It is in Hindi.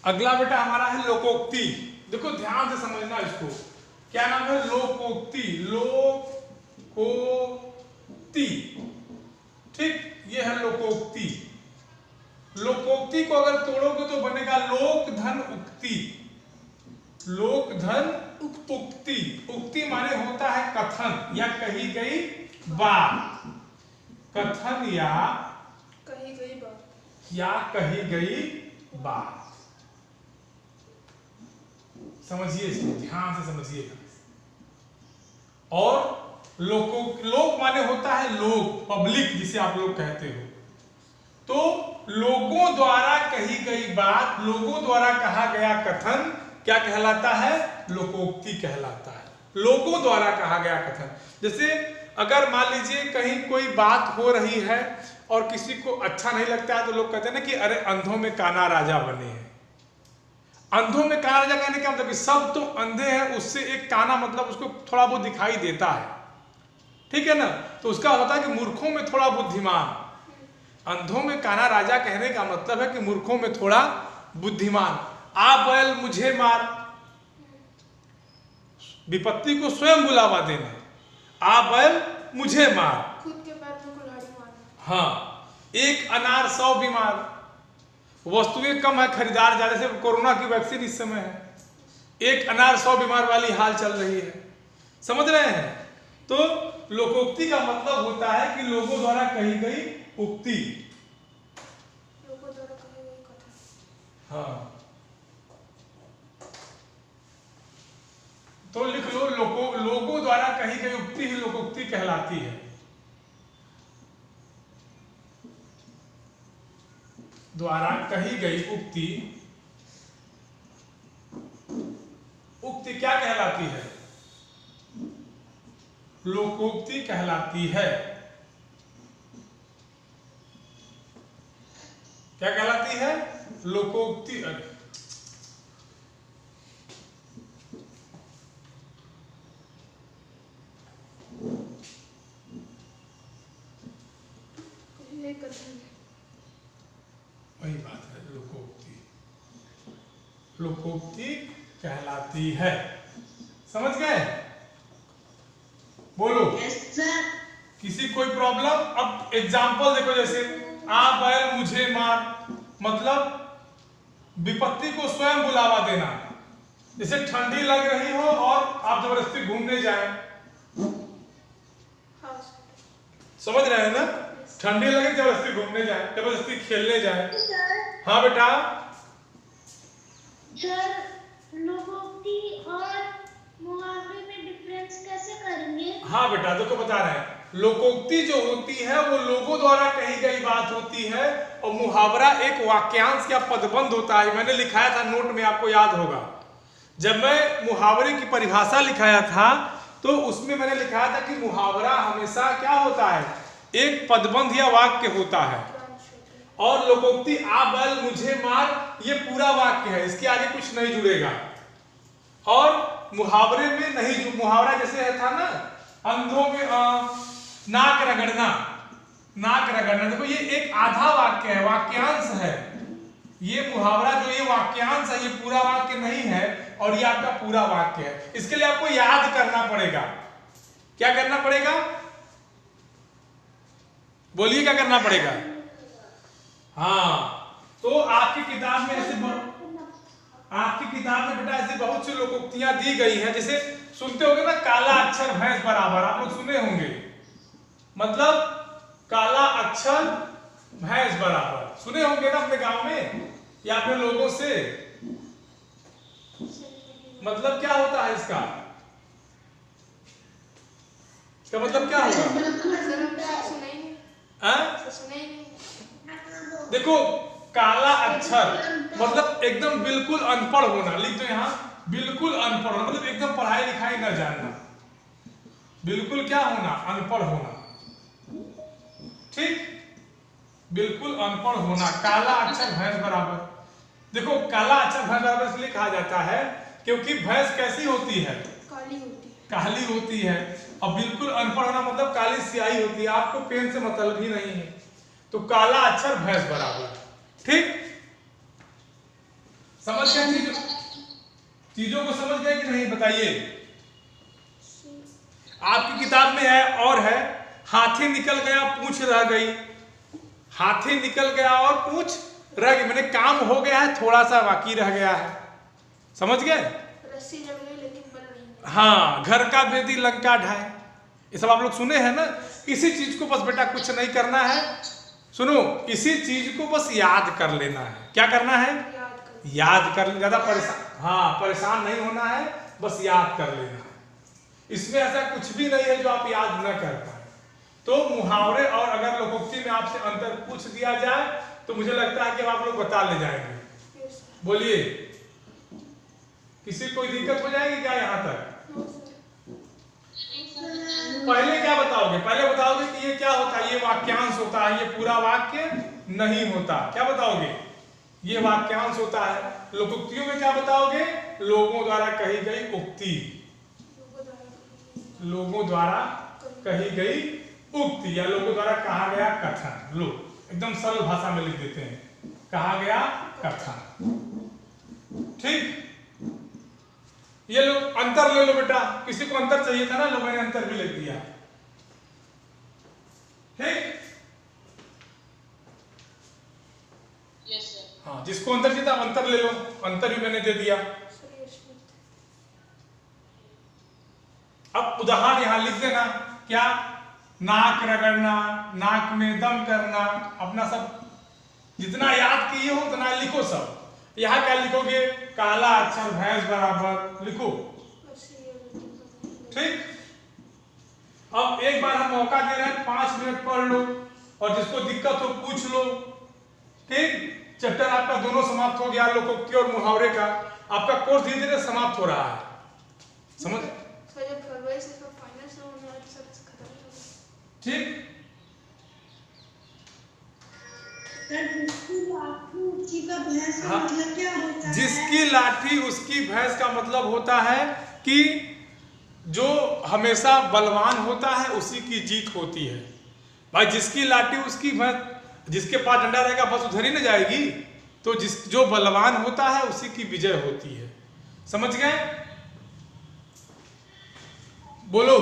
अगला बेटा हमारा है लोकोक्ति। देखो ध्यान से समझना इसको, क्या नाम है? लोकोक्ति। लोकोक्ति, ठीक, ये है लोकोक्ति। लोकोक्ति को अगर तोड़ोगे तो बनेगा लोक धन उक्ति। लोक धन उक्ति। उक्ति माने होता है कथन या कही गई बात। कथन या कही गई बात। समझिए इसको, ध्यान से समझिएगा। और लोक माने होता है लोग, पब्लिक जिसे आप लोग कहते हो। तो लोगों द्वारा कही गई बात, लोगों द्वारा कहा गया कथन क्या कहलाता है? लोकोक्ति कहलाता है। लोगों द्वारा कहा गया कथन। जैसे अगर मान लीजिए कहीं कोई बात हो रही है और किसी को अच्छा नहीं लगता है तो लोग कहते हैं ना कि अरे अंधों में काना राजा बने हैं। अंधों में काना राजा कहने का मतलब सब तो अंधे हैं, उससे एक काना मतलब उसको थोड़ा बहुत दिखाई देता है, ठीक है ना? तो उसका होता है कि मूर्खों में थोड़ा बुद्धिमान। अंधों में काना राजा कहने का मतलब है कि मूर्खों में थोड़ा बुद्धिमान। आ बैल मुझे मार, विपत्ति को स्वयं बुलावा देना। आ बैल मुझे मार, खुद के पैर में कुल्हाड़ी मारना। हाँ, एक अनार 100 बीमार। वस्तुएं कम है, खरीदार ज्यादा। से कोरोना की वैक्सीन इस समय है, एक अनार 100 बीमार वाली हाल चल रही है। समझ रहे हैं? तो लोकोक्ति का मतलब होता है कि लोगों द्वारा कही गई उक्ति। लोगों द्वारा कही गई कथन। हाँ, तो लिख लो, लोगों द्वारा कही गई उक्ति ही लोकोक्ति कहलाती है। द्वारा कही गई उक्ति, उक्ति क्या कहलाती है? लोकोक्ति कहलाती है। क्या कहलाती है? लोकोक्ति। वही बात है, लोकोक्ति। लोकोक्ति कहलाती है। समझ गए? बोलो। yes, sir. किसी कोई प्रॉब्लम? अब एग्जाम्पल देखो, जैसे आ बैल मुझे मार, मतलब विपत्ति को स्वयं बुलावा देना। जैसे ठंडी लग रही हो और आप जबरदस्ती घूमने जाए। समझ रहे हैं ना? ठंडी लगे जबरदस्ती घूमने जाए, जबरदस्ती खेलने जाए। हाँ बेटा। सर, लोकोक्ति और मुहावरे में डिफरेंस कैसे करेंगे? हाँ बेटा, देखो बता रहे हैं। लोकोक्ति जो होती है वो लोगों द्वारा कही गई बात होती है, और मुहावरा एक वाक्यांश या पदबंध होता है। मैंने लिखाया था नोट में, आपको याद होगा। जब मैं मुहावरे की परिभाषा लिखाया था तो उसमें मैंने लिखाया था कि मुहावरा हमेशा क्या होता है? एक पदबंध या वाक्य होता है। और लोकोक्ति आ बैल मुझे मार, ये पूरा वाक्य है, इसके आगे कुछ नहीं जुड़ेगा। और मुहावरे में नहीं, मुहावरा जैसे था ना, अंधों में नाक रगड़ना, नाक रगड़ना, देखो ये एक आधा वाक्य है, वाक्यांश है। ये मुहावरा जो ये वाक्यांश है, ये पूरा वाक्य नहीं है, और ये आपका पूरा वाक्य है। इसके लिए आपको याद करना पड़ेगा। क्या करना पड़ेगा? बोलिए, क्या करना पड़ेगा? हाँ, तो आपकी किताब में ऐसे आपकी किताब में बेटा ऐसी बहुत सी लोकोक्तियां दी गई हैं। जैसे सुनते होंगे ना, काला अक्षर भैंस बराबर, आप लोग सुने होंगे। मतलब काला अक्षर भैंस बराबर सुने होंगे ना अपने गांव में या अपने लोगों से। मतलब क्या होता है इसका? इसका मतलब क्या होगा? देखो, काला अक्षर मतलब एकदम बिल्कुल अनपढ़ होना। लिख दो यहाँ, बिल्कुल अनपढ़ होना, मतलब एकदम पढ़ाई लिखाई न जानना। बिल्कुल क्या होना? अनपढ़ होना। ठीक, बिल्कुल अनपढ़ होना। काला अक्षर भैंस बराबर। देखो, काला अक्षर भैंस बराबर इसलिए कहा जाता है क्योंकि भैंस कैसी होती है? काली होती है। काली होती है। और बिल्कुल अनपढ़ होना मतलब काली स्याही होती है, आपको पेन से मतलब ही नहीं है। तो काला अक्षर भैंस बराबर। ठीक, समझ गए चीजों को समझ गए कि नहीं बताइए। आपकी किताब में है और है हाथी निकल गया पूंछ रह गई। हाथी निकल गया और पूंछ रह गई, मैंने काम हो गया है, थोड़ा सा बाकी रह गया है। समझ गए? रस्सी जल गई लेकिन बल नहीं। हाँ, घर का बेदी लंका ढाए, ये सब आप लोग सुने हैं ना। इसी चीज को बस बेटा कुछ नहीं करना है, सुनो, इसी चीज को बस याद कर लेना है। क्या करना है? याद कर लेना, ज्यादा परेशान, हाँ परेशान नहीं होना है, बस याद कर लेना है। इसमें ऐसा कुछ भी नहीं है जो आप याद न कर पाए। तो मुहावरे और अगर लोकोक्ति में आपसे अंतर पूछ दिया जाए तो मुझे लगता है कि आप लोग बता ले जाएंगे। बोलिए, किसी कोई दिक्कत हो जाएगी क्या यहाँ तक? पहले क्या बताओगे? पहले बताओगे कि ये क्या होता है, ये वाक्यांश होता है, ये पूरा वाक्य नहीं होता। क्या बताओगे? ये वाक्यांश होता है। लोकोक्तियों में क्या बताओगे? लोगों द्वारा कही गई उक्ति, लोगों द्वारा कही गई उक्ति या लोगों द्वारा कहा गया कथन। लो एकदम सरल भाषा में लिख देते हैं, कहा गया कथन। ठीक, ये लो अंतर ले लो बेटा, किसी को अंतर चाहिए था ना, लो मैंने अंतर भी लिख दिया। ठीक, यस सर। हाँ, जिसको अंतर चाहिए था अंतर ले लो, अंतर भी मैंने दे दिया। अब उदाहरण यहां लिख देना, क्या? नाक रगड़ना, नाक में दम करना, अपना सब जितना याद किए हो उतना लिखो सब। यहाँ क्या लिखोगे? काला अक्षर भैंस बराबर लिखो। ठीक, अब एक बार हम मौका दे रहे हैं, 5 मिनट पढ़ लो और जिसको दिक्कत हो पूछ लो। ठीक, चैप्टर आपका दोनों समाप्त हो गया, लोकोक्ति और मुहावरे का। आपका कोर्स धीरे धीरे समाप्त हो रहा है, समझ? ठीक, जिसकी लाठी उसकी भैंस का मतलब होता है कि जो हमेशा बलवान होता है उसी की जीत होती है। भाई जिसकी लाठी उसकी भैंस, जिसके पास डंडा रहेगा बस उधर ही न जाएगी। तो जो बलवान होता है उसी की विजय होती है। समझ गए? बोलो।